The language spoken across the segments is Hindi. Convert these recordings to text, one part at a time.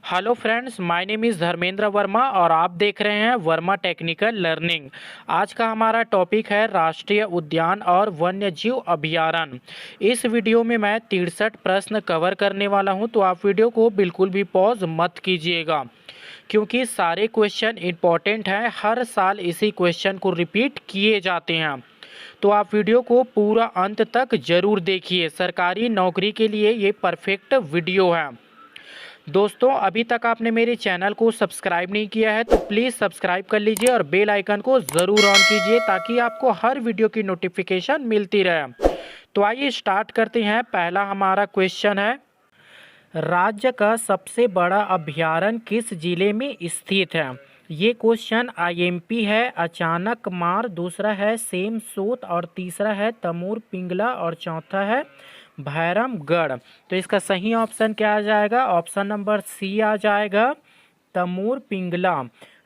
Hello friends, my name is Dharmendra Verma और आप देख रहे हैं वर्मा टेक्निकल लर्निंग। आज का हमारा टॉपिक है राष्ट्रीय उद्यान और वन्यजीव अभयारण्य। इस वीडियो में मैं 63 प्रश्न कवर करने वाला हूं, तो आप वीडियो को बिल्कुल भी पॉज मत कीजिएगा क्योंकि सारे क्वेश्चन इम्पॉर्टेंट हैं। हर साल इसी क्वेश्चन को रिपीट किए जाते हैं, तो आप वीडियो को पूरा अंत तक ज़रूर देखिए। सरकारी नौकरी के लिए ये परफेक्ट वीडियो है। दोस्तों, अभी तक आपने मेरे चैनल को सब्सक्राइब नहीं किया है तो प्लीज़ सब्सक्राइब कर लीजिए और बेल आइकन को ज़रूर ऑन कीजिए ताकि आपको हर वीडियो की नोटिफिकेशन मिलती रहे। तो आइए स्टार्ट करते हैं। पहला हमारा क्वेश्चन है, राज्य का सबसे बड़ा अभयारण्य किस जिले में स्थित है? ये क्वेश्चन आईएमपी है। अचानक मार, दूसरा है सेम सोत और तीसरा है तमोर पिंगला और चौथा है भैरमगढ़। तो इसका सही ऑप्शन क्या आ जाएगा? ऑप्शन नंबर सी आ जाएगा, तमोर पिंगला।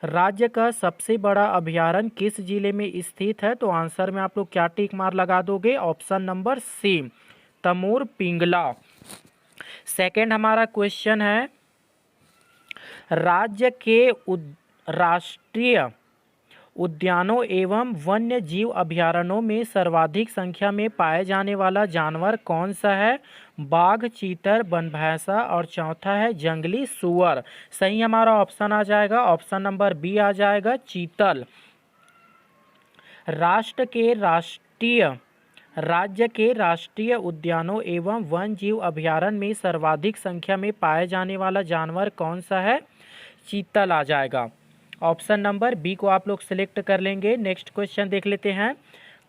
राज्य का सबसे बड़ा अभयारण्य किस जिले में स्थित है? तो आंसर में आप लोग क्या टिक मार लगा दोगे? Option number C, Tamor Pingla. Second हमारा क्वेश्चन है, राज्य के राष्ट्रीय उद्यानों एवं वन्य जीव अभयारण्यों में सर्वाधिक संख्या में पाए जाने वाला जानवर कौन सा है? बाघ, चीतर, बनभैंसा और चौथा है जंगली सूअर। सही हमारा ऑप्शन आ जाएगा, ऑप्शन नंबर बी आ जाएगा, चीतल। राज्य के राष्ट्रीय उद्यानों एवं वन जीव अभयारण्य में सर्वाधिक संख्या में पाए जाने वाला जानवर कौन सा है? चीतल आ जाएगा। ऑप्शन नंबर बी को आप लोग सिलेक्ट कर लेंगे। नेक्स्ट क्वेश्चन देख लेते हैं,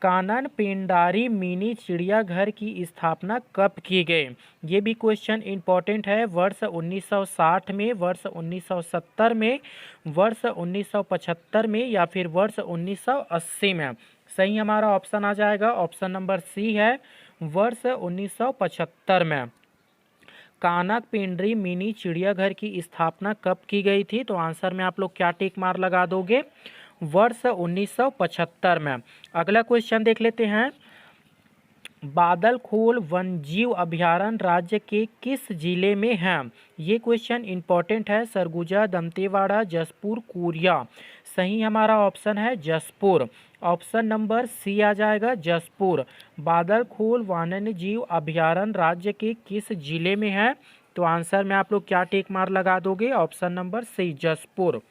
कानन पेंडारी मिनी चिड़ियाघर की स्थापना कब की गई? ये भी क्वेश्चन इंपॉर्टेंट है। वर्ष 1960 में, वर्ष 1970 में, वर्ष 1975 में या फिर वर्ष 1980 में? सही हमारा ऑप्शन आ जाएगा, ऑप्शन नंबर सी है, वर्ष 1975 में। कानन पेंड्री मिनी चिड़ियाघर की स्थापना कब की गई थी? तो आंसर में आप लोग क्या टिक मार लगा दोगे? वर्ष 1975 में। अगला क्वेश्चन देख लेते हैं, बादलखोल वन्यजीव अभयारण्य राज्य के किस जिले में है? ये क्वेश्चन इंपॉर्टेंट है। सरगुजा, दंतेवाड़ा, जसपुर, कोरिया। सही हमारा ऑप्शन है जसपुर, ऑप्शन नंबर सी आ जाएगा, जसपुर। बादलखोल वन्यजीव अभयारण्य राज्य के किस जिले में है? तो आंसर में आप लोग क्या टिक मार लगा दोगे? Option number C, Jaspur.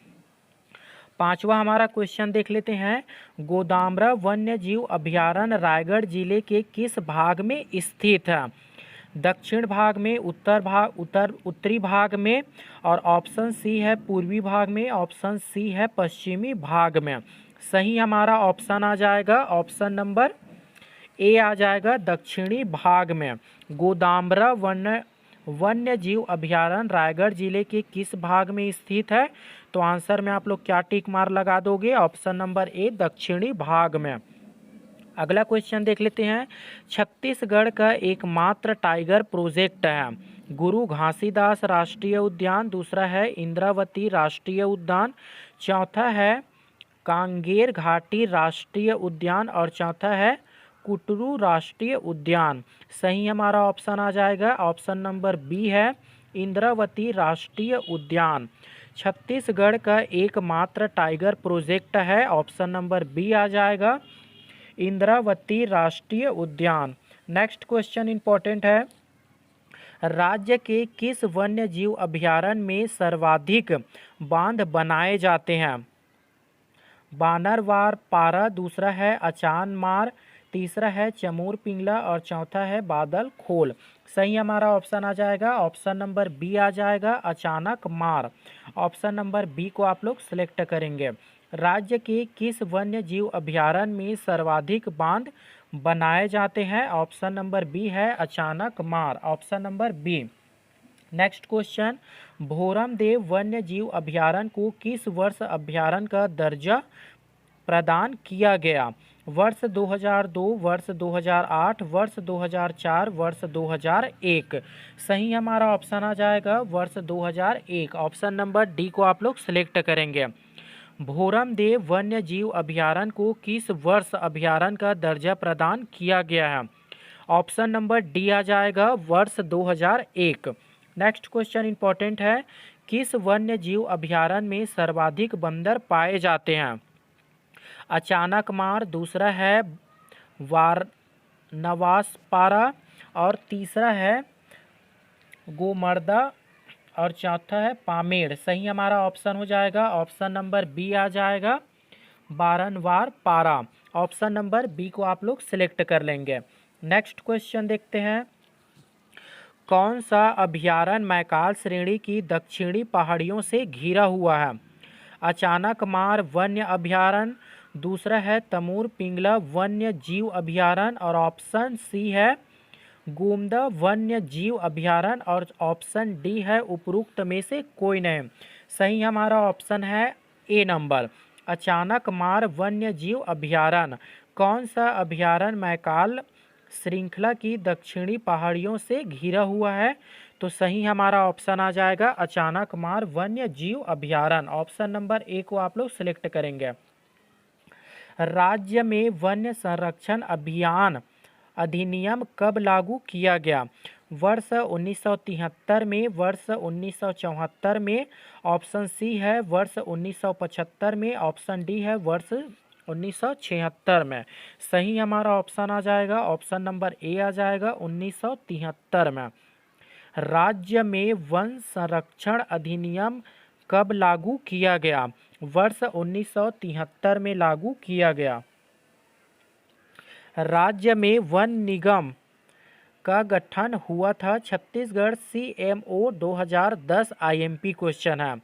पांचवा हमारा क्वेश्चन देख लेते हैं, गोदामरा वन्य जीव अभयारण्य रायगढ़ जिले के किस भाग में स्थित है? दक्षिण भाग में, उत्तरी भाग में और ऑप्शन सी है पूर्वी भाग में, ऑप्शन सी है पश्चिमी भाग में। सही हमारा ऑप्शन आ जाएगा, ऑप्शन नंबर ए आ जाएगा, दक्षिणी भाग में। गोदामरा वन्य जीव अभयारण्य रायगढ़ जिले के किस भाग में स्थित है? तो आंसर में आप लोग क्या टिक मार लगा दोगे? ऑप्शन नंबर ए, दक्षिणी भाग में। अगला क्वेश्चन देख लेते हैं, छत्तीसगढ़ का एकमात्र टाइगर प्रोजेक्ट है? गुरु घासीदास राष्ट्रीय उद्यान, दूसरा है इंद्रावती राष्ट्रीय उद्यान, चौथा है कांगेर घाटी राष्ट्रीय उद्यान और चौथा है कुटरू राष्ट्रीय उद्यान। सही हमारा ऑप्शन आ जाएगा, ऑप्शन नंबर बी है, इंद्रावती राष्ट्रीय उद्यान। छत्तीसगढ़ का एकमात्र टाइगर प्रोजेक्ट है, ऑप्शन नंबर बी आ जाएगा, इंद्रावती राष्ट्रीय उद्यान। नेक्स्ट क्वेश्चन इंपॉर्टेंट है, राज्य के किस वन्य जीव अभयारण्य में सर्वाधिक बांध बनाए जाते हैं? बानरवार पारा, दूसरा है अचान मार, तीसरा है चमोर पिंगला और चौथा है बादल खोल। सही हमारा ऑप्शन आ जाएगा, ऑप्शन नंबर बी आ जाएगा, अचानक मार। ऑप्शन नंबर बी को आप लोग सिलेक्ट करेंगे। राज्य के किस वन्य जीव अभयारण्य में सर्वाधिक बांध बनाए जाते हैं? ऑप्शन नंबर बी है, अचानक मार, option number B. Next question, Bhoramdev वन्य जीव अभयारण्य को किस वर्ष अभयारण्य का दर्जा प्रदान किया गया? वर्ष 2002, वर्ष 2008, वर्ष 2004, वर्ष 2001। सही हमारा ऑप्शन आ जाएगा, वर्ष 2001। ऑप्शन नंबर डी को आप लोग सिलेक्ट करेंगे। भोरमदेव वन्य जीव अभयारण्य को किस वर्ष अभयारण्य का दर्जा प्रदान किया गया है? ऑप्शन नंबर डी आ जाएगा, वर्ष 2001। नेक्स्ट क्वेश्चन इंपॉर्टेंट है, किस वन्य जीव अभयारण्य में सर्वाधिक बंदर पाए जाते हैं? अचानक मार, दूसरा है वारनवासपारा और तीसरा है गोमर्दा और चौथा है पामेड़। सही हमारा ऑप्शन हो जाएगा ऑप्शन नंबर बी आ जाएगा बारनवारपारा। ऑप्शन नंबर बी को आप लोग सिलेक्ट कर लेंगे। नेक्स्ट क्वेश्चन देखते हैं। कौन सा अभयारण्य मैकाल श्रेणी की दक्षिणी पहाड़ियों से घिरा हुआ है? अचानक मार वन्य अभयारण्य, दूसरा है तमूर पिंगला वन्य जीव अभयारण्य और ऑप्शन सी है गोमदा वन्य जीव अभयारण्य और ऑप्शन डी है उपरोक्त में से कोई नहीं। सही हमारा ऑप्शन है ए नंबर अचानक मार वन्य जीव अभयारण्य। कौन सा अभयारण्य मैकाल श्रृंखला की दक्षिणी पहाड़ियों से घिरा हुआ है? तो सही हमारा ऑप्शन आ जाएगा अचानक मार वन्य जीव अभयारण्य। ऑप्शन नंबर ए को आप लोग सिलेक्ट करेंगे। राज्य में वन्य संरक्षण अभियान अधिनियम कब लागू किया गया? वर्ष 1973 में, वर्ष 1974 में, ऑप्शन सी है वर्ष 1975 में, ऑप्शन डी है वर्ष 1976 में। सही हमारा ऑप्शन आ जाएगा ऑप्शन नंबर ए आ जाएगा 1973 में। राज्य में वन संरक्षण अधिनियम कब लागू किया गया? वर्ष 1973 में लागू किया गया। राज्य में वन निगम का गठन हुआ था। छत्तीसगढ़ CMO 2010 IMP क्वेश्चन है।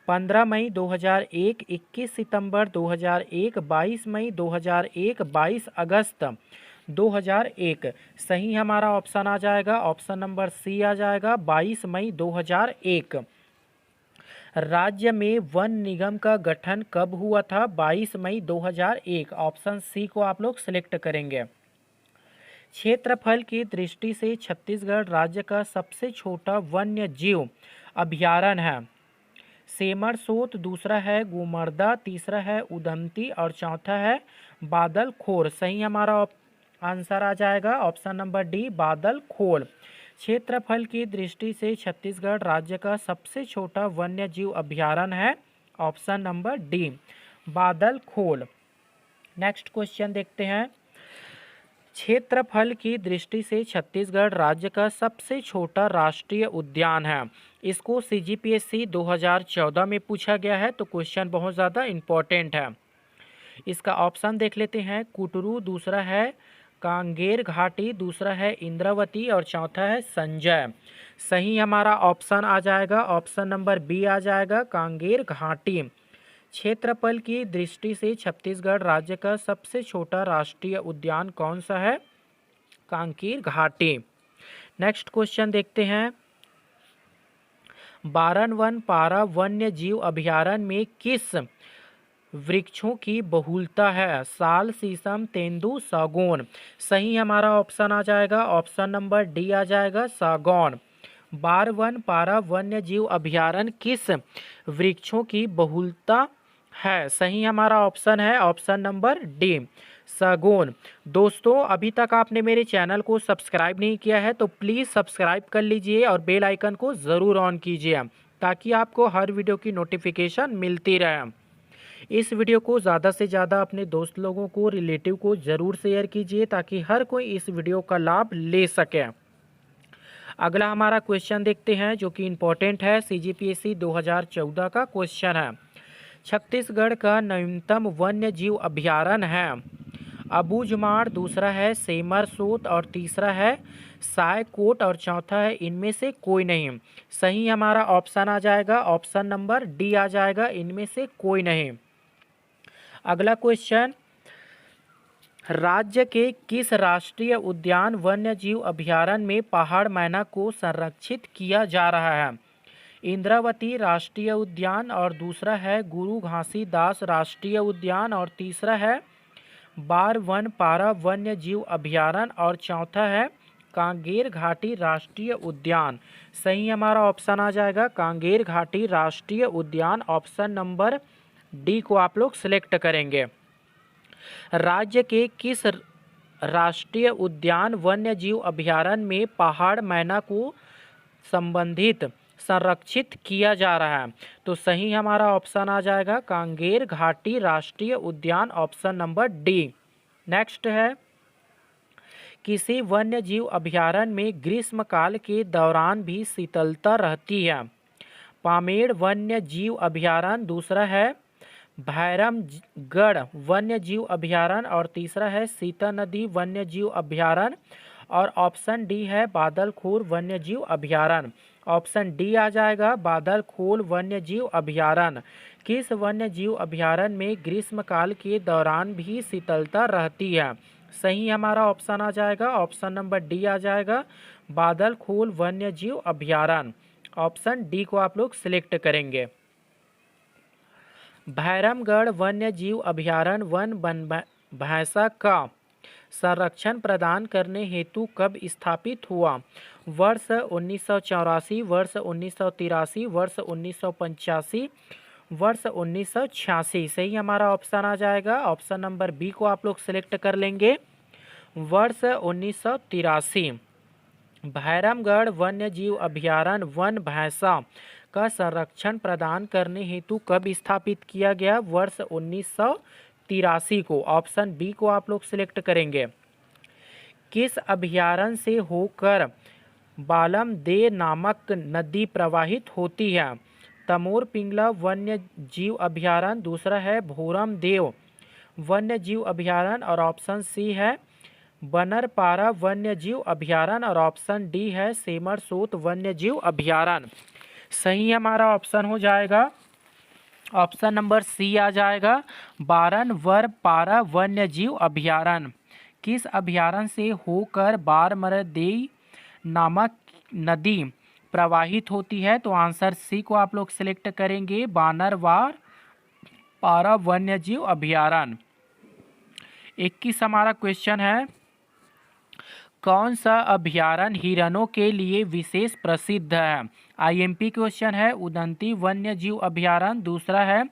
15 मई 2001, 21 सितंबर 2001, 22 मई 2001, 22 अगस्त 2001। सही हमारा ऑप्शन आ जाएगा ऑप्शन नंबर सी आ जाएगा 22 मई 2001। राज्य में वन निगम का गठन कब हुआ था? 22 मई 2001। ऑप्शन सी को आप लोग सिलेक्ट करेंगे। क्षेत्रफल की दृष्टि से छत्तीसगढ़ राज्य का सबसे छोटा वन्य जीव अभयारण्य है। सेमरसोत, दूसरा है गोमर्दा, तीसरा है उदंती और चौथा है बादलखोर। सही हमारा आंसर आ जाएगा ऑप्शन नंबर डी बादलखोर। क्षेत्रफल की दृष्टि से छत्तीसगढ़ राज्य का सबसे छोटा वन्य जीव अभयारण्य है option number D Badalkhor. Next question देखते हैं। क्षेत्रफल की दृष्टि से छत्तीसगढ़ राज्य का सबसे छोटा राष्ट्रीय उद्यान है। इसको CGPSC 2014 में पूछा गया है, तो क्वेश्चन बहुत ज़्यादा इम्पोर्टेंट है। इसका ऑप्शन देख लेते हैं। कुटरू, दूसरा है कांगेर घाटी, दूसरा है इंद्रावती और चौथा है संजय। सही हमारा ऑप्शन आ जाएगा ऑप्शन नंबर बी आ जाएगा कांगेर घाटी। क्षेत्रफल की दृष्टि से छत्तीसगढ़ राज्य का सबसे छोटा राष्ट्रीय उद्यान कौन सा है? कांकेर घाटी। नेक्स्ट क्वेश्चन देखते हैं। बारनवानपारा वन्य जीव अभयारण्य में किस वृक्षों की बहुलता है? साल, शीशम, तेंदू, सागौन। सही हमारा ऑप्शन आ जाएगा ऑप्शन नंबर डी आ जाएगा सागौन। बारनवानपारा वन्य जीव अभयारण्य किस वृक्षों की बहुलता है? सही हमारा ऑप्शन है ऑप्शन नंबर डी सागौन। दोस्तों, अभी तक आपने मेरे चैनल को सब्सक्राइब नहीं किया है तो प्लीज़ सब्सक्राइब कर लीजिए और बेल आइकन को ज़रूर ऑन कीजिए ताकि आपको हर वीडियो की नोटिफिकेशन मिलती रहे। इस वीडियो को ज़्यादा से ज़्यादा अपने दोस्त लोगों को, रिलेटिव को ज़रूर शेयर कीजिए ताकि हर कोई इस वीडियो का लाभ ले सके। अगला हमारा क्वेश्चन देखते हैं जो कि इम्पोर्टेंट है। CGPSC 2014 का क्वेश्चन है। छत्तीसगढ़ का न्यूनतम वन्य जीव अभयारण्य है। अबूझमाड़, दूसरा है सेमरसोत और तीसरा है सायकोट और चौथा है इनमें से कोई नहीं। सही हमारा ऑप्शन आ जाएगा ऑप्शन नंबर डी आ जाएगा इनमें से कोई नहीं। अगला क्वेश्चन। राज्य के किस राष्ट्रीय उद्यान वन्य जीव अभयारण्य में पहाड़ मैना को संरक्षित किया जा रहा है? इंद्रावती राष्ट्रीय उद्यान और दूसरा है गुरु घासीदास राष्ट्रीय उद्यान और तीसरा है बारनवानपारा वन्य जीव अभयारण्य और चौथा है कांगेर घाटी राष्ट्रीय उद्यान। सही हमारा ऑप्शन आ जाएगा कांगेर घाटी राष्ट्रीय उद्यान। ऑप्शन नंबर डी को आप लोग सिलेक्ट करेंगे। राज्य के किस राष्ट्रीय उद्यान वन्य जीव अभयारण्य में पहाड़ मैना को संबंधित संरक्षित किया जा रहा है? तो सही हमारा ऑप्शन आ जाएगा कांगेर घाटी राष्ट्रीय उद्यान, ऑप्शन नंबर डी। नेक्स्ट है, किसी वन्य जीव अभयारण्य में ग्रीष्मकाल के दौरान भी शीतलता रहती है? पामेड़ वन्य जीव अभयारण्य, दूसरा है भैरमगढ़ वन्य जीव अभयारण्य, और तीसरा है सीता नदी वन्य जीव अभयारण्य, और ऑप्शन डी है बादलखोर वन्य जीव अभयारण्य। ऑप्शन डी आ जाएगा बादलखोर वन्य जीव अभयारण्य। किस वन्य जीव अभयारण्य में ग्रीष्मकाल के दौरान भी शीतलता रहती है? सही हमारा ऑप्शन आ जाएगा ऑप्शन नंबर डी आ जाएगा बादलखोर वन्य जीव अभयारण्य। ऑप्शन डी को आप लोग सिलेक्ट करेंगे। भैरमगढ़ वन्य जीव अभयारण्य वन भैंसा का संरक्षण प्रदान करने हेतु कब स्थापित हुआ? वर्ष 1984, वर्ष 1983, वर्ष 1985, वर्ष 1986। सही हमारा ऑप्शन आ जाएगा ऑप्शन नंबर बी को आप लोग सिलेक्ट कर लेंगे, वर्ष 1983। भैरमगढ़ वन्य जीव अभयारण्य वन भैंसा का संरक्षण प्रदान करने हेतु कब स्थापित किया गया? वर्ष 1983 को। ऑप्शन बी को आप लोग सिलेक्ट करेंगे। किस अभयारण्य से होकर बालमदेव नामक नदी प्रवाहित होती है? तमोर पिंगला वन्य जीव अभयारण्य, दूसरा है भोरमदेव वन्य जीव अभयारण्य, और ऑप्शन सी है बनरपारा वन्य जीव अभयारण्य, और ऑप्शन डी है सेमरसोत वन्य जीव अभयारण्य। सही हमारा ऑप्शन हो जाएगा ऑप्शन नंबर सी आ जाएगा बारनवरपारा वन्य जीव अभयारण्य। किस अभयारण्य से होकर बारमरदेई नामक नदी प्रवाहित होती है? तो आंसर सी को आप लोग सिलेक्ट करेंगे बानरवार पारा वन्य जीव अभयारण्य। 21 हमारा क्वेश्चन है, कौन सा अभयारण्य हिरणों के लिए विशेष प्रसिद्ध है? आईएमपी क्वेश्चन है। उदंती वन्य जीव अभयारण्य, दूसरा है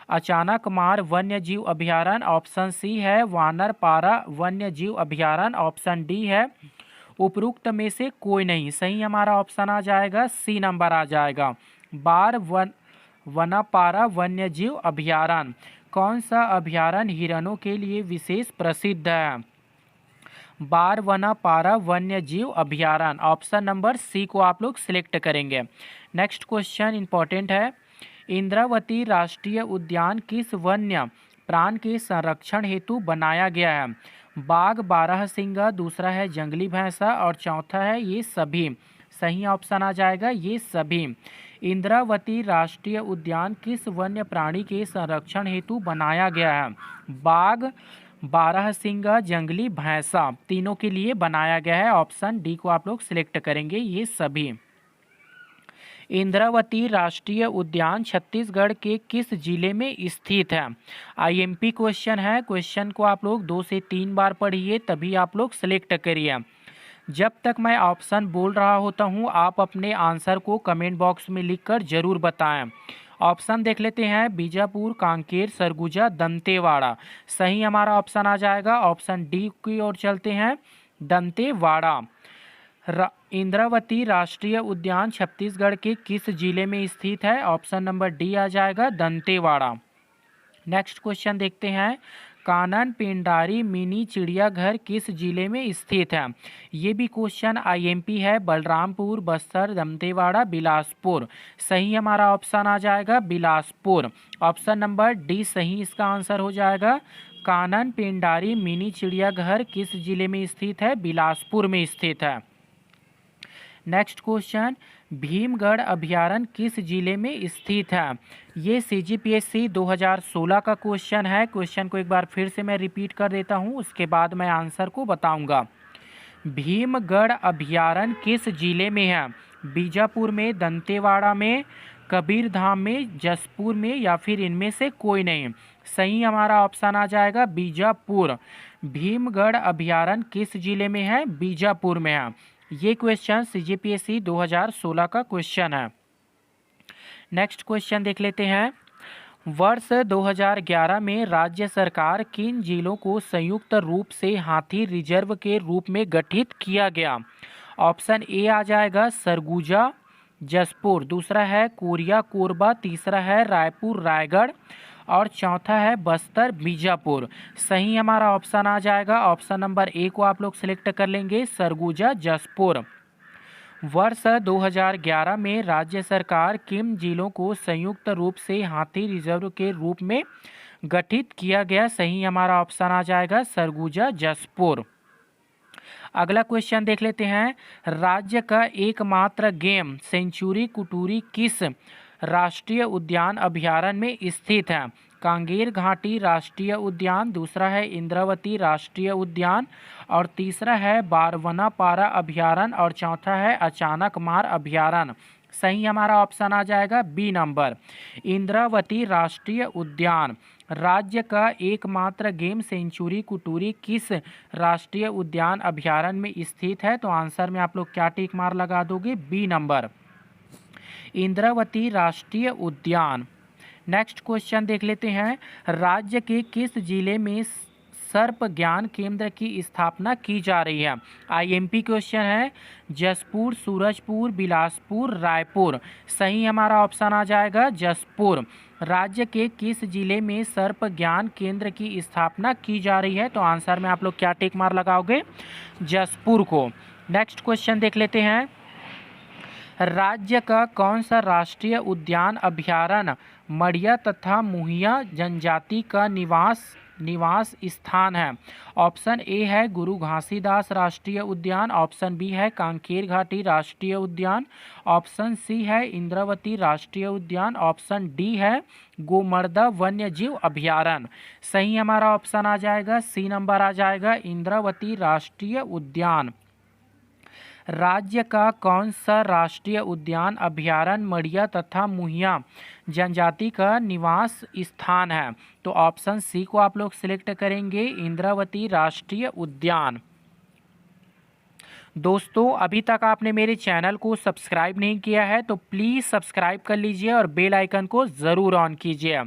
अचानकमार वन्य जीव अभयारण्य, ऑप्शन सी है वानरपारा वन्य जीव अभयारण्य, ऑप्शन डी है उपरोक्त में से कोई नहीं। सही हमारा ऑप्शन आ जाएगा सी नंबर आ जाएगा वनपारा वन्य जीव अभयारण्य। कौन सा अभयारण्य हिरणों के लिए विशेष प्रसिद्ध है? बारवनापारा वन्य जीव अभयारण्य। ऑप्शन नंबर सी को आप लोग सिलेक्ट करेंगे। नेक्स्ट क्वेश्चन इंपॉर्टेंट है, इंद्रावती राष्ट्रीय उद्यान किस वन्य प्राण के संरक्षण हेतु बनाया गया है? बाघ, बारहसिंगा, दूसरा है जंगली भैंसा, और चौथा है ये सभी। सही ऑप्शन आ जाएगा ये सभी। इंद्रावती राष्ट्रीय उद्यान किस वन्य प्राणी के संरक्षण हेतु बनाया गया है? बाघ, बारहसिंगा, जंगली भैंसा, तीनों के लिए बनाया गया है। ऑप्शन डी को आप लोग सिलेक्ट करेंगे ये सभी। इंद्रावती राष्ट्रीय उद्यान छत्तीसगढ़ के किस जिले में स्थित है? आईएमपी क्वेश्चन है। क्वेश्चन को आप लोग 2 से 3 बार पढ़िए तभी आप लोग सिलेक्ट करिए। जब तक मैं ऑप्शन बोल रहा होता हूं आप अपने आंसर को कमेंट बॉक्स में लिखकर जरूर बताएं। ऑप्शन देख लेते हैं, बीजापुर, कांकेर, सरगुजा, दंतेवाड़ा। सही हमारा ऑप्शन आ जाएगा ऑप्शन डी की ओर चलते हैं, दंतेवाड़ा। इंद्रावती राष्ट्रीय उद्यान छत्तीसगढ़ के किस जिले में स्थित है? ऑप्शन नंबर डी आ जाएगा दंतेवाड़ा। नेक्स्ट क्वेश्चन देखते हैं, कानन पेंडारी मिनी चिड़ियाघर किस जिले में स्थित है? ये भी क्वेश्चन आईएमपी है। बलरामपुर, बस्तर, दंतेवाड़ा, बिलासपुर। सही हमारा ऑप्शन आ जाएगा बिलासपुर। ऑप्शन नंबर डी सही इसका आंसर हो जाएगा। कानन पेंडारी मिनी चिड़ियाघर किस जिले में स्थित है? बिलासपुर में स्थित है। नेक्स्ट क्वेश्चन, भीमगढ़ अभयारण्य किस जिले में स्थित है? ये सीजीपीएससी 2016 का क्वेश्चन है। क्वेश्चन को एक बार फिर से मैं रिपीट कर देता हूँ, उसके बाद मैं आंसर को बताऊंगा। भीमगढ़ अभयारण्य किस जिले में है? बीजापुर में, दंतेवाड़ा में, कबीरधाम में, जसपुर में, या फिर इनमें से कोई नहीं। सही हमारा ऑप्शन आ जाएगा बीजापुर। भीमगढ़ अभयारण्य किस जिले में है? बीजापुर में है। ये क्वेश्चन सीजीपीएससी 2016 का क्वेश्चन है। नेक्स्ट क्वेश्चन देख लेते हैं, वर्ष 2011 में राज्य सरकार किन जिलों को संयुक्त रूप से हाथी रिजर्व के रूप में गठित किया गया? ऑप्शन ए आ जाएगा सरगुजा, जसपुर, दूसरा है कोरिया कोरबा, तीसरा है रायपुर रायगढ़ और चौथा है बस्तर बीजापुर। सही हमारा ऑप्शन आ जाएगा, ऑप्शन नंबर ए को आप लोग सिलेक्ट कर लेंगे, सरगुजा जसपुर। वर्ष 2011 में राज्य सरकार किन जिलों को संयुक्त रूप से हाथी रिजर्व के रूप में गठित किया गया? सही हमारा ऑप्शन आ जाएगा, सरगुजा जसपुर। अगला क्वेश्चन देख लेते हैं, राज्य का एकमात्र गेम सेंचुरी कुटूरी किस राष्ट्रीय उद्यान अभयारण्य में स्थित है? कांगेर घाटी राष्ट्रीय उद्यान, दूसरा है इंद्रावती राष्ट्रीय उद्यान और तीसरा है बारवनापारा अभयारण्य और चौथा है अचानकमार अभयारण्य। सही हमारा ऑप्शन आ जाएगा बी नंबर, इंद्रावती राष्ट्रीय उद्यान। राज्य का एकमात्र गेम सेंचुरी कुटूरी किस राष्ट्रीय उद्यान अभयारण्य में स्थित है? तो आंसर में आप लोग क्या टिक मार लगा दोगे? बी नंबर, इंद्रावती राष्ट्रीय उद्यान। नेक्स्ट क्वेश्चन देख लेते हैं, राज्य के किस जिले में सर्प ज्ञान केंद्र की स्थापना की जा रही है? आईएमपी क्वेश्चन है, जसपुर, सूरजपुर, बिलासपुर, रायपुर। सही हमारा ऑप्शन आ जाएगा जसपुर। राज्य के किस जिले में सर्प ज्ञान केंद्र की स्थापना की जा रही है? तो आंसर में आप लोग क्या टिक मार लगाओगे? जसपुर को। नेक्स्ट क्वेश्चन देख लेते हैं, राज्य का कौन सा राष्ट्रीय उद्यान अभयारण्य मड़िया तथा मुहिया जनजाति का निवास स्थान है? ऑप्शन ए है गुरु घासीदास राष्ट्रीय उद्यान, ऑप्शन बी है कांकेर घाटी राष्ट्रीय उद्यान, ऑप्शन सी है इंद्रावती राष्ट्रीय उद्यान, ऑप्शन डी है गोमर्दा वन्य जीव अभयारण्य। सही हमारा ऑप्शन आ जाएगा सी नंबर आ जाएगा, इंद्रावती राष्ट्रीय उद्यान। राज्य का कौन सा राष्ट्रीय उद्यान अभयारण्य मड़िया तथा मुहिया जनजाति का निवास स्थान है? तो ऑप्शन सी को आप लोग सिलेक्ट करेंगे, इंद्रावती राष्ट्रीय उद्यान। दोस्तों, अभी तक आपने मेरे चैनल को सब्सक्राइब नहीं किया है तो प्लीज़ सब्सक्राइब कर लीजिए और बेल आइकन को ज़रूर ऑन कीजिए।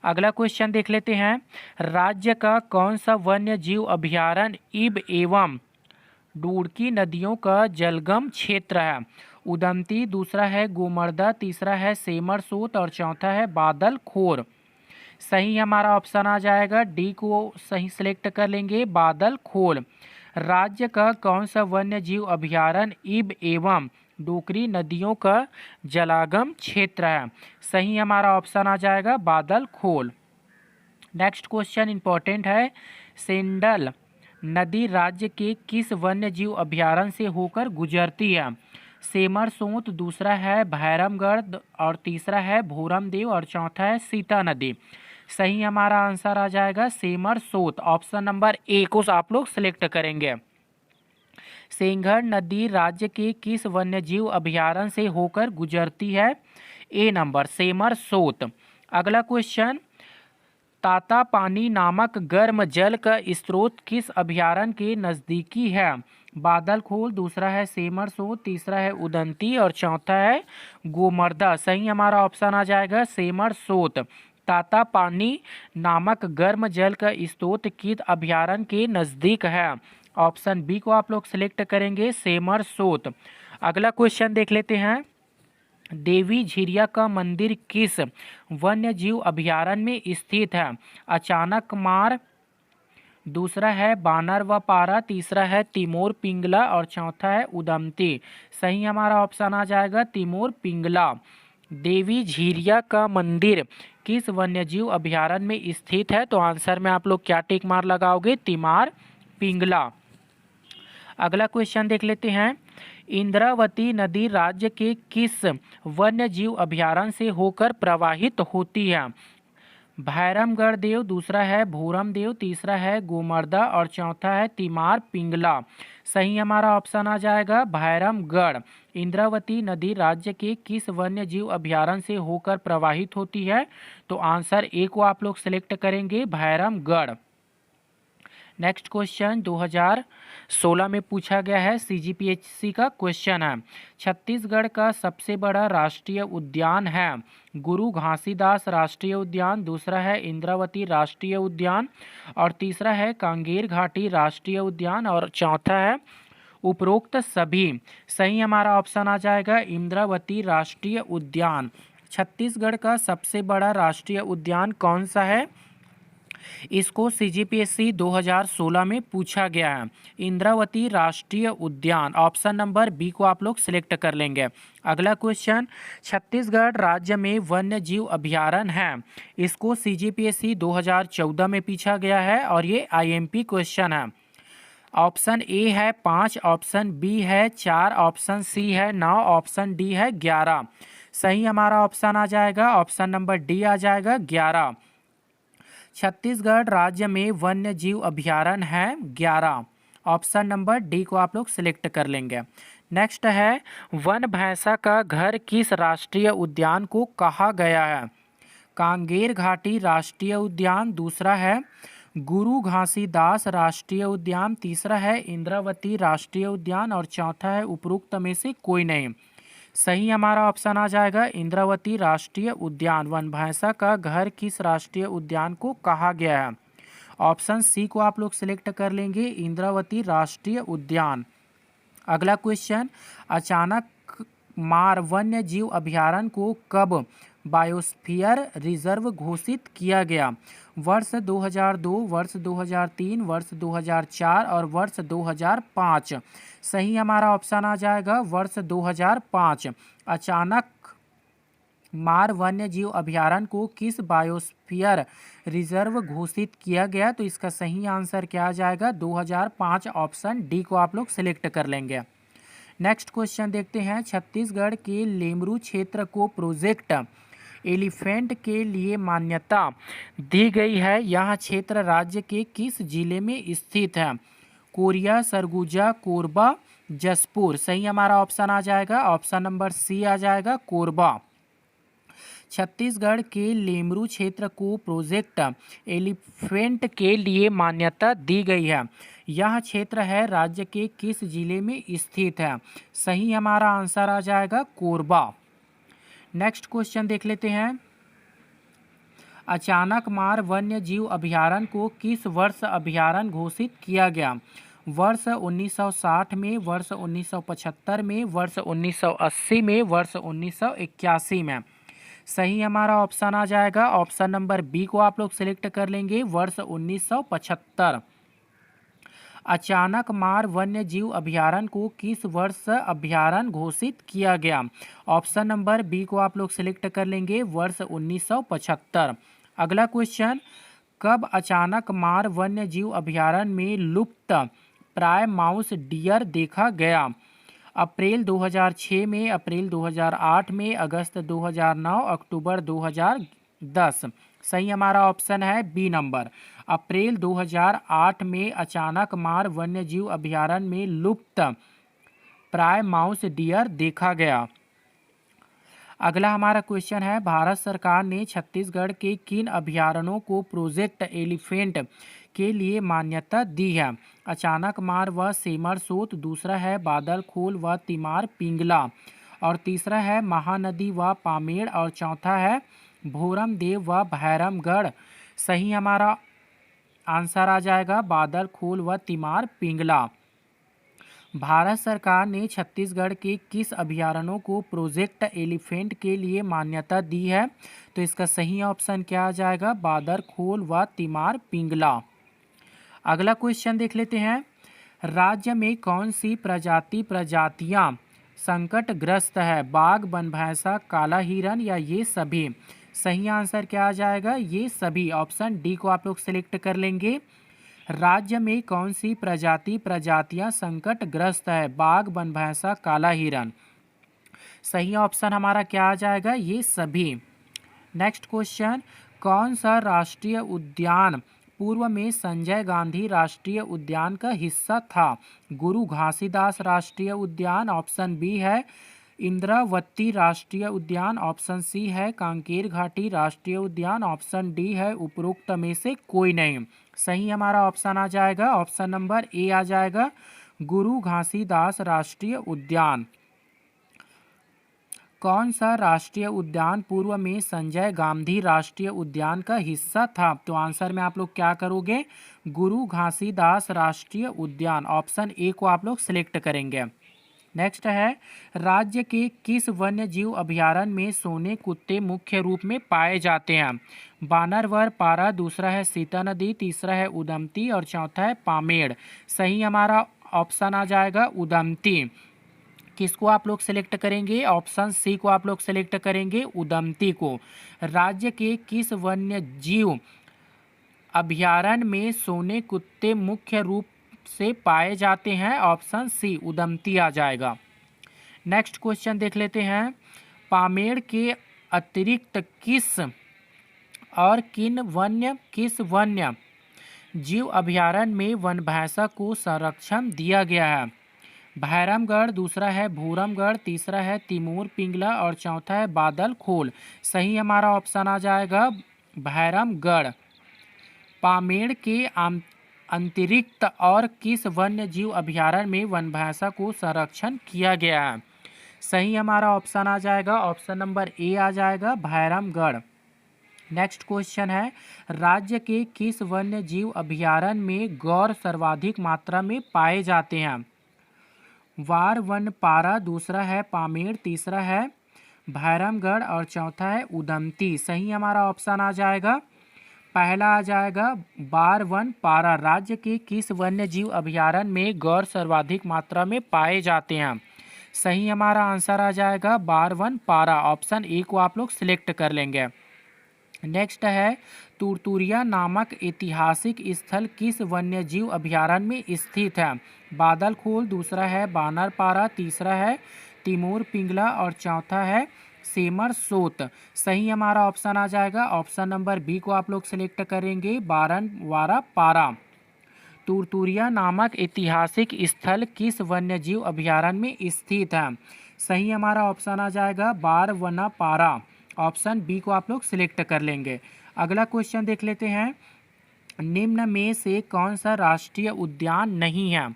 अगला क्वेश्चन देख लेते हैं, राज्य का कौन सा वन्य जीव अभयारण्य इब एवं डुड़की नदियों का जलगम क्षेत्र है? उदंती, दूसरा है गोमर्दा, तीसरा है सेमरसोत और चौथा है बादलखोर। सही हमारा ऑप्शन आ जाएगा डी को सही सिलेक्ट कर लेंगे, बादलखोर। राज्य का कौन सा वन्य जीव अभयारण्य इब एवं डोकरी नदियों का जलागम क्षेत्र है? सही हमारा ऑप्शन आ जाएगा बादलखोर। नेक्स्ट क्वेश्चन इंपॉर्टेंट है, सेंडल नदी राज्य के किस वन्य जीव अभयारण्य से होकर गुजरती है? सेमरसोत, दूसरा है भैरमगढ़ और तीसरा है भोरमदेव और चौथा है सीता नदी। सही हमारा आंसर आ जाएगा सेमरसोत, ऑप्शन नंबर ए को आप लोग सिलेक्ट करेंगे। सेंघर नदी राज्य के किस वन्य जीव अभयारण्य से होकर गुजरती है? ए नंबर, सेमरसोत। अगला क्वेश्चन, तातापानी नामक गर्म जल का स्रोत किस अभयारण्य के नज़दीकी है? बादलखोर, दूसरा है सेमरसोत, तीसरा है उदंती और चौथा है गोमर्दा। सही हमारा ऑप्शन आ जाएगा सेमरसोत। तातापानी नामक गर्म जल का स्रोत किस अभयारण्य के नज़दीक है? ऑप्शन बी को आप लोग सिलेक्ट करेंगे, सेमरसोत। अगला क्वेश्चन देख लेते हैं, देवी झिरिया का मंदिर किस वन्य जीव अभयारण्य में स्थित है? अचानकमार, दूसरा है बानरवापारा, तीसरा है तिमोर पिंगला और चौथा है उदंती। सही हमारा ऑप्शन आ जाएगा तिमोर पिंगला। देवी झिरिया का मंदिर किस वन्यजीव अभयारण्य में स्थित है? तो आंसर में आप लोग क्या टिक मार लगाओगे? तिमार पिंगला। अगला क्वेश्चन देख लेते हैं, इंद्रावती नदी राज्य के किस वन्य जीव अभयारण्य से होकर प्रवाहित होती है? भैरमगढ़ देव, दूसरा है भोरम देव, तीसरा है गोमर्दा और चौथा है तिमार पिंगला। सही हमारा ऑप्शन आ जाएगा भैरमगढ़। इंद्रावती नदी राज्य के किस वन्य जीव अभयारण्य से होकर प्रवाहित होती है? तो आंसर ए को आप लोग सिलेक्ट करेंगे, भैरमगढ़। नेक्स्ट क्वेश्चन 2016 में पूछा गया है, CGPHC का क्वेश्चन है, छत्तीसगढ़ का सबसे बड़ा राष्ट्रीय उद्यान है? गुरु घासीदास राष्ट्रीय उद्यान, दूसरा है इंद्रावती राष्ट्रीय उद्यान और तीसरा है कांगेर घाटी राष्ट्रीय उद्यान और चौथा है उपरोक्त सभी। सही हमारा ऑप्शन आ जाएगा इंद्रावती राष्ट्रीय उद्यान। छत्तीसगढ़ का सबसे बड़ा राष्ट्रीय उद्यान कौन सा है? इसको सीजीपीएससी 2016 में पूछा गया है। इंद्रावती राष्ट्रीय उद्यान, ऑप्शन नंबर बी को आप लोग सिलेक्ट कर लेंगे। अगला क्वेश्चन, छत्तीसगढ़ राज्य में वन्य जीव अभयारण्य है। इसको सीजीपीएससी 2014 में पूछा गया है और ये आईएमपी क्वेश्चन है। ऑप्शन ए है 5, ऑप्शन बी है 4, ऑप्शन सी है 9, ऑप्शन डी है 11। सही हमारा ऑप्शन आ जाएगा ऑप्शन नंबर डी आ जाएगा 11। छत्तीसगढ़ राज्य में वन्य जीव अभयारण्य है 11। ऑप्शन नंबर डी को आप लोग सिलेक्ट कर लेंगे। नेक्स्ट है, वन भैंसा का घर किस राष्ट्रीय उद्यान को कहा गया है? कांगेर घाटी राष्ट्रीय उद्यान, दूसरा है गुरु घासीदास राष्ट्रीय उद्यान, तीसरा है इंद्रावती राष्ट्रीय उद्यान और चौथा है उपरोक्त में से कोई नहीं। सही हमारा ऑप्शन आ जाएगा इंद्रावती राष्ट्रीय उद्यान। वन भैंसा का घर किस राष्ट्रीय उद्यान को कहा गया है? ऑप्शन सी को आप लोग सिलेक्ट कर लेंगे, इंद्रावती राष्ट्रीय उद्यान। अगला क्वेश्चन, अचानक मार वन्य जीव अभयारण्य को कब बायोस्फीयर रिजर्व घोषित किया गया? वर्ष 2002, वर्ष 2003, वर्ष 2004 और वर्ष 2005। सही हमारा ऑप्शन आ जाएगा वर्ष 2005। अचानक मार वन्य जीव अभयारण्य को किस बायोस्फीयर रिजर्व घोषित किया गया? तो इसका सही आंसर क्या आ जाएगा? 2005। ऑप्शन डी को आप लोग सिलेक्ट कर लेंगे। नेक्स्ट क्वेश्चन देखते हैं, छत्तीसगढ़ के लेमरू क्षेत्र को प्रोजेक्ट एलिफेंट के लिए मान्यता दी गई है। यह क्षेत्र राज्य के किस जिले में स्थित है? कोरिया, सरगुजा, कोरबा, जशपुर। सही हमारा ऑप्शन आ जाएगा ऑप्शन नंबर सी आ जाएगा कोरबा। छत्तीसगढ़ के लेमरू क्षेत्र को प्रोजेक्ट एलिफेंट के लिए मान्यता दी गई है। यह क्षेत्र है राज्य के किस जिले में स्थित है? सही हमारा आंसर आ जाएगा कोरबा। नेक्स्ट क्वेश्चन देख लेते हैं, अचानक मार वन्य जीव अभयारण्य को किस वर्ष अभयारण्य घोषित किया गया? वर्ष 1960 में, वर्ष 1975 में, वर्ष 1980 में, वर्ष 1981 में। सही हमारा ऑप्शन आ जाएगा ऑप्शन नंबर बी को आप लोग सिलेक्ट कर लेंगे, वर्ष 1975। अचानक मार वन्य जीव अभयारण्य को किस वर्ष अभयारण्य घोषित किया गया? ऑप्शन नंबर बी को आप लोग सिलेक्ट कर लेंगे, वर्ष 1975। अगला क्वेश्चन, कब अचानक मार वन्य जीव अभयारण्य में लुप्त प्राय माउस डियर देखा गया? अप्रैल 2006 में, अप्रैल 2008 में, अगस्त 2009, अक्टूबर 2010। सही हमारा ऑप्शन है बी नंबर, अप्रैल 2008 में अचानक मार वन्य जीव अभयारण्य में लुप्त प्राय माउस डियर देखा गया। अगला हमारा क्वेश्चन है, भारत सरकार ने छत्तीसगढ़ के किन अभयारण्यों को प्रोजेक्ट एलिफेंट के लिए मान्यता दी है? अचानक मार व सेमरसोत, दूसरा है बादल खोल व तिमार पिंगला और तीसरा है महानदी व पामेड़ और चौथा है भोरम देव व भैरमगढ़। सही हमारा आंसर आ जाएगा बादल खोल व तिमार पिंगला। भारत सरकार ने छत्तीसगढ़ के किस अभयारण्यों को प्रोजेक्ट एलिफेंट के लिए मान्यता दी है? तो इसका सही ऑप्शन क्या आ जाएगा? बादल खोल व तिमार पिंगला। अगला क्वेश्चन देख लेते हैं, राज्य में कौन सी प्रजातियां संकटग्रस्त है? बाघ, बनभैंसा, काला हिरन या ये सभी? सही आंसर क्या आ जाएगा? ये सभी। ऑप्शन डी को आप लोग सिलेक्ट कर लेंगे। राज्य में कौन सी प्रजातियां संकटग्रस्त है? बाघ, बनभैंसा, काला हिरन। सही ऑप्शन हमारा क्या आ जाएगा? ये सभी। नेक्स्ट क्वेश्चन, कौन सा राष्ट्रीय उद्यान पूर्व में संजय गांधी राष्ट्रीय उद्यान का हिस्सा था? गुरु घासीदास राष्ट्रीय उद्यान, ऑप्शन बी है इंद्रावती राष्ट्रीय उद्यान, ऑप्शन सी है कांकेर घाटी राष्ट्रीय उद्यान, ऑप्शन डी है उपरोक्त में से कोई नहीं। सही हमारा ऑप्शन आ जाएगा ऑप्शन नंबर ए आ जाएगा गुरु घासीदास राष्ट्रीय उद्यान। कौन सा राष्ट्रीय उद्यान पूर्व में संजय गांधी राष्ट्रीय उद्यान का हिस्सा था? तो आंसर में आप लोग क्या करोगे? गुरु घासीदास राष्ट्रीय उद्यान, ऑप्शन ए को आप लोग सिलेक्ट करेंगे। नेक्स्ट है, राज्य के किस वन्य जीव अभयारण्य में सोने कुत्ते मुख्य रूप में पाए जाते हैं? बानरवर, पारा, दूसरा है सीता नदी, तीसरा है उदमती और चौथा है पामेड़। सही हमारा ऑप्शन आ जाएगा उदमती। किसको आप लोग सिलेक्ट करेंगे? ऑप्शन सी को आप लोग सिलेक्ट करेंगे, उदमती को। राज्य के किस वन्य जीव अभयारण्य में सोने कुत्ते मुख्य रूप से पाए जाते हैं? ऑप्शन सी उदमती आ जाएगा। नेक्स्ट क्वेश्चन देख लेते हैं, पामेड़ के अतिरिक्त किस वन्य जीव अभयारण्य में वन भैंसा को संरक्षण दिया गया है? भैरमगढ़, दूसरा है भूरमगढ़, तीसरा है तिमोर पिंगला और चौथा है बादल खोल। सही हमारा ऑप्शन आ जाएगा भैरमगढ़। पामेड़ के अतिरिक्त और किस वन्य जीव अभयारण्य में वन भैंसा को संरक्षण किया गया है? सही हमारा ऑप्शन आ जाएगा, ऑप्शन नंबर ए आ जाएगा भैरमगढ़। नेक्स्ट क्वेश्चन है, राज्य के किस वन्य जीव अभयारण्य में गौर सर्वाधिक मात्रा में पाए जाते हैं? वार, वन, पारा, दूसरा है पामेड़, तीसरा है भैरमगढ़ और चौथा है उदमती। सही हमारा ऑप्शन आ जाएगा पहला आ जाएगा बार, वन, पारा। राज्य के किस वन्य जीव अभयारण्य में गौर सर्वाधिक मात्रा में पाए जाते हैं? सही हमारा आंसर आ जाएगा बार, वन, पारा। ऑप्शन ए को आप लोग सिलेक्ट कर लेंगे। नेक्स्ट है, तुरतुरिया नामक ऐतिहासिक स्थल किस वन्य जीव अभयारण्य में स्थित है? बादल खोल, दूसरा है बानरपारा, तीसरा है तिमोर पिंगला और चौथा है सेमर सोत। सही हमारा ऑप्शन आ जाएगा, ऑप्शन नंबर बी को आप लोग सिलेक्ट करेंगे बारनवारा पारा। तुरतुरिया नामक ऐतिहासिक स्थल किस वन्य जीव अभयारण्य में स्थित है? सही हमारा ऑप्शन आ जाएगा बारवनापारा। ऑप्शन बी को आप लोग सिलेक्ट कर लेंगे। अगला क्वेश्चन देख लेते हैं, निम्न में से कौन सा राष्ट्रीय उद्यान नहीं है?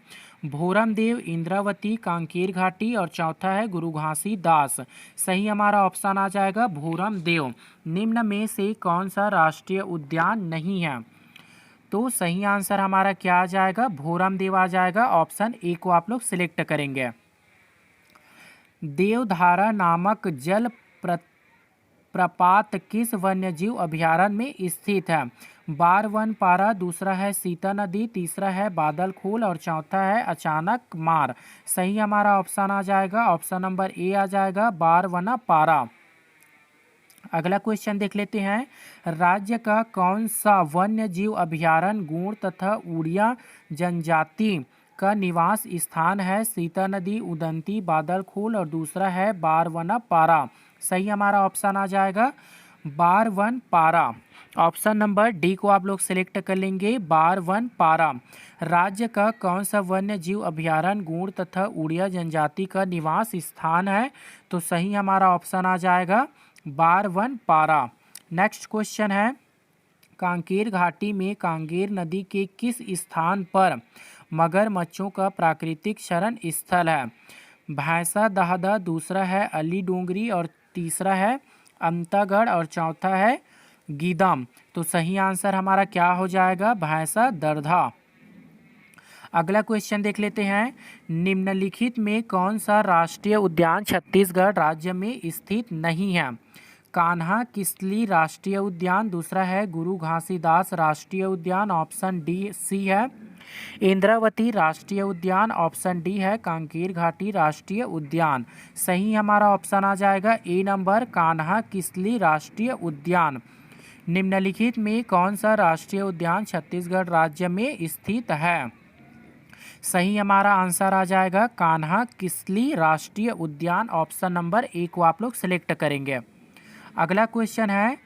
भोरमदेव, इंद्रावती, कांकेर घाटी और चौथा है गुरु घासीदास। सही हमारा ऑप्शन आ जाएगा भोरमदेव। निम्न में से कौन सा राष्ट्रीय उद्यान नहीं है? तो सही आंसर हमारा क्या आ जाएगा? भोरमदेव आ जाएगा। ऑप्शन ए को आप लोग सिलेक्ट करेंगे। देवधारा नामक जल प्रपात किस वन्यजीव अभयारण्य में स्थित है? बारवन पारा, दूसरा है सीता नदी, तीसरा है बादल खोल और चौथा है अचानक मार। सही हमारा ऑप्शन आ जाएगा, ऑप्शन नंबर ए आ जाएगा बारवना पारा। अगला क्वेश्चन देख लेते हैं, राज्य का कौन सा वन्य जीव अभयारण्य गूढ़ तथा उड़िया जनजाति का निवास स्थान है? सीता नदी, उदंती, बादल खोल और दूसरा है बारवना पारा। सही हमारा ऑप्शन आ जाएगा बारवन पारा। ऑप्शन नंबर डी को आप लोग सिलेक्ट कर लेंगे, बारवन पारा। राज्य का कौन सा वन्य जीव अभयारण्य गूढ़ तथा उड़िया जनजाति का निवास स्थान है? तो सही हमारा ऑप्शन आ जाएगा बारवन पारा। नेक्स्ट क्वेश्चन है, कांकेर घाटी में कांगेर नदी के किस स्थान पर मगरमच्छों का प्राकृतिक शरण स्थल है? भैंसा दहदा, दूसरा है अली डोंगरी और तीसरा है अमतागढ़ और चौथा है गीदम। तो सही आंसर हमारा क्या हो जाएगा? भैंसा दरधा। अगला क्वेश्चन देख लेते हैं, निम्नलिखित में कौन सा राष्ट्रीय उद्यान छत्तीसगढ़ राज्य में स्थित नहीं है? कान्हा किसली राष्ट्रीय उद्यान, दूसरा है गुरु घासीदास राष्ट्रीय उद्यान, ऑप्शन डी सी है इंद्रावती राष्ट्रीय उद्यान, ऑप्शन डी है कांकेर घाटी राष्ट्रीय उद्यान। सही हमारा ऑप्शन आ जाएगा ए नंबर कान्हा किसली राष्ट्रीय उद्यान। निम्नलिखित में कौन सा राष्ट्रीय उद्यान छत्तीसगढ़ राज्य में स्थित है? सही हमारा आंसर आ जाएगा कान्हा किसली राष्ट्रीय उद्यान। ऑप्शन नंबर ए को आप लोग सिलेक्ट करेंगे। अगला क्वेश्चन है,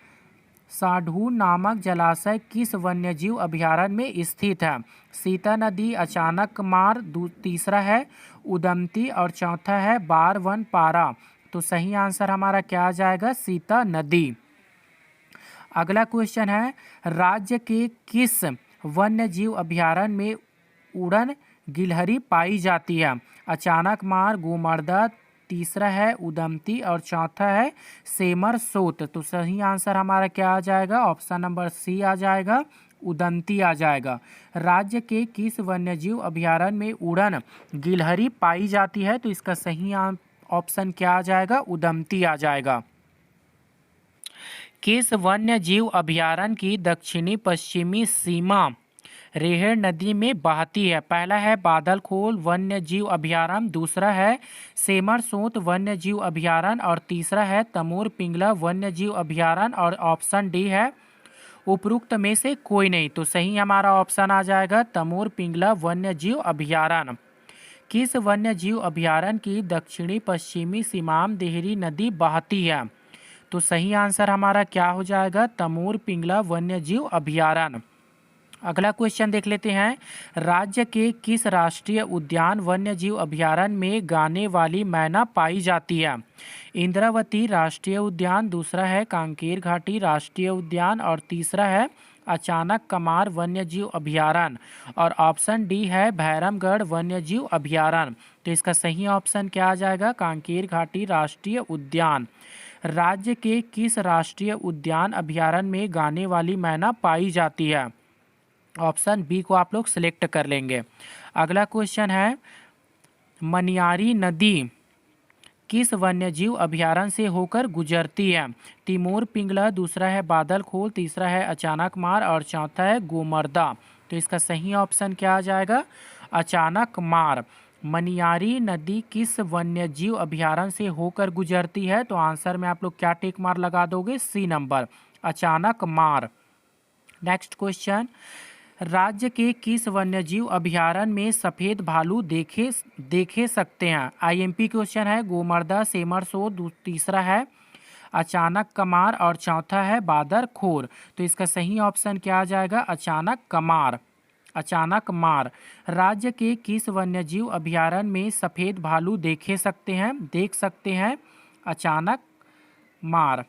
साढ़ू नामक जलाशय किस वन्यजीव अभयारण्य में स्थित है? सीता नदी, अचानक मार, तीसरा है उदमती और चौथा है बारवन पारा। तो सही आंसर हमारा क्या आ जाएगा? सीता नदी। अगला क्वेश्चन है, राज्य के किस वन्यजीव अभयारण्य में उड़न गिलहरी पाई जाती है? अचानक मार, गोमर्दा, तीसरा है उदमती और चौथा है सेमरसोत। तो सही आंसर हमारा क्या आ जाएगा? ऑप्शन नंबर सी आ जाएगा, उदंती आ जाएगा। राज्य के किस वन्यजीव अभयारण्य में उड़न गिलहरी पाई जाती है? तो इसका सही ऑप्शन क्या आ जाएगा? उदमती आ जाएगा। किस वन्यजीव अभयारण्य की दक्षिणी पश्चिमी सीमा रेहड़ नदी में बहती है? पहला है बादलखोल वन्यजीव अभयारण्य, दूसरा है सेमरसोत वन्यजीव अभयारण्य और तीसरा है तमोर पिंगला वन्यजीव अभयारण्य और ऑप्शन डी है उपरोक्त में से कोई नहीं। तो सही हमारा ऑप्शन आ जाएगा तमोर पिंगला वन्यजीव अभयारण्य। किस वन्यजीव अभयारण्य की दक्षिणी पश्चिमी सीमा में देहरी नदी बहती है? तो सही आंसर हमारा क्या हो जाएगा? तमोर पिंगला वन्यजीव अभयारण्य। अगला क्वेश्चन देख लेते हैं। राज्य के किस राष्ट्रीय उद्यान वन्यजीव अभयारण्य में गाने वाली मैना पाई जाती है? इंद्रावती राष्ट्रीय उद्यान, दूसरा है कांकेर घाटी राष्ट्रीय उद्यान और तीसरा है अचानक कमार वन्यजीव अभयारण्य और ऑप्शन डी है भैरमगढ़ वन्यजीव अभयारण्य। तो इसका सही ऑप्शन क्या आ जाएगा? कांकेर घाटी राष्ट्रीय उद्यान। राज्य के किस राष्ट्रीय उद्यान अभयारण्य में गाने वाली मैना पाई जाती है? ऑप्शन बी को आप लोग सिलेक्ट कर लेंगे। अगला क्वेश्चन है, मनियारी नदी किस वन्यजीव अभयारण्य से होकर गुजरती है? तिमोर पिंगला, दूसरा है बादलखोल, तीसरा है अचानक मार और चौथा है गोमर्दा। तो इसका सही ऑप्शन क्या आ जाएगा? अचानक मार। मनियारी नदी किस वन्यजीव अभयारण्य से होकर गुजरती है? तो आंसर में आप लोग क्या टिक मार लगा दोगे? सी नंबर, अचानक मार। नेक्स्ट क्वेश्चन, राज्य के किस वन्यजीव अभयारण्य में सफ़ेद भालू देखे सकते हैं? आईएमपी क्वेश्चन है। गोमर्दा, सेमरसोत, तीसरा है अचानक कमार और चौथा है बादरखोर। तो इसका सही ऑप्शन क्या आ जाएगा? अचानक कमार, अचानक मार। राज्य के किस वन्यजीव अभयारण्य में सफ़ेद भालू देख सकते हैं? अचानक मार।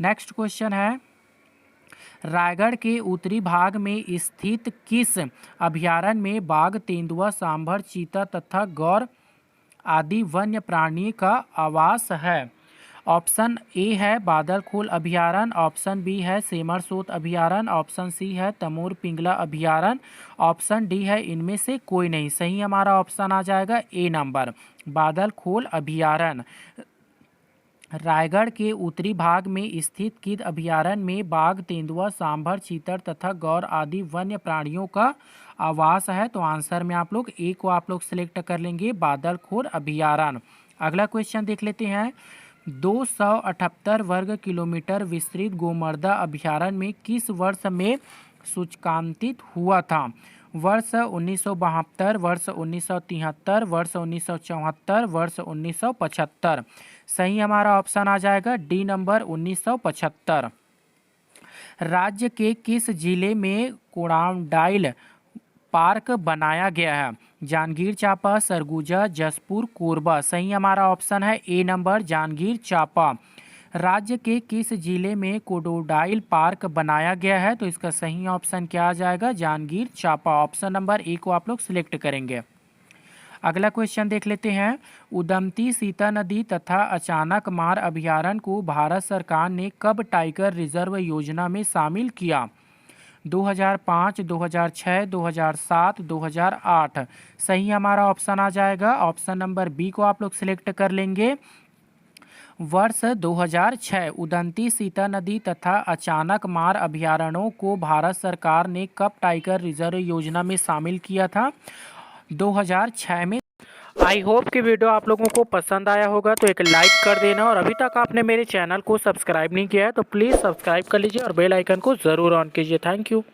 नेक्स्ट क्वेश्चन है, रायगढ़ के उत्तरी भाग में स्थित किस अभयारण्य में बाघ, तेंदुआ, सांभर, चीता तथा गौर आदि वन्य प्राणी का आवास है? ऑप्शन ए है बादलखोल अभयारण्य, ऑप्शन बी है सेमरसोत अभयारण्य, ऑप्शन सी है तमोर पिंगला अभयारण्य, ऑप्शन डी है इनमें से कोई नहीं। सही हमारा ऑप्शन आ जाएगा ए नंबर, बादलखोल अभयारण्य। रायगढ़ के उत्तरी भाग में स्थित किस अभयारण्य में बाघ, तेंदुआ, सांभर, चीतर तथा गौर आदि वन्य प्राणियों का आवास है? तो आंसर में आप लोग ए को आप लोग सिलेक्ट कर लेंगे, बादलखोर अभयारण्य। अगला क्वेश्चन देख लेते हैं। 278 वर्ग किलोमीटर विस्तृत गोमर्दा अभयारण्य में किस वर्ष में सूचकांकित हुआ था? वर्ष 1972, वर्ष 1973, वर्ष 1974, वर्ष 1975। सही हमारा ऑप्शन आ जाएगा डी नंबर, 1975। राज्य के किस जिले में कोडाडाइल पार्क बनाया गया है? जांजगीर चांपा, सरगुजा, जसपुर, कोरबा। सही हमारा ऑप्शन है ए नंबर, जांजगीर चांपा। राज्य के किस जिले में कोडोडाइल पार्क बनाया गया है? तो इसका सही ऑप्शन क्या आ जाएगा? Janjgir Champa. Option number A को आप लोग सिलेक्ट करेंगे। अगला क्वेश्चन देख लेते हैं। उदमती सीता नदी तथा अचानक मार अभयारण्य को भारत सरकार ने कब टाइगर रिजर्व योजना में शामिल किया? 2005, 2006, 2007, 2008। सही हमारा ऑप्शन आ जाएगा, ऑप्शन नंबर बी को आप लोग सिलेक्ट कर लेंगे, वर्ष 2006। उदंती सीता नदी तथा अचानक मार अभयारण्यों को भारत सरकार ने कब टाइगर रिजर्व योजना में शामिल किया था? 2006 में। आई होप कि वीडियो आप लोगों को पसंद आया होगा, तो एक लाइक कर देना और अभी तक आपने मेरे चैनल को सब्सक्राइब नहीं किया है तो प्लीज़ सब्सक्राइब कर लीजिए और बेल आइकन को ज़रूर ऑन कीजिए। Thank you.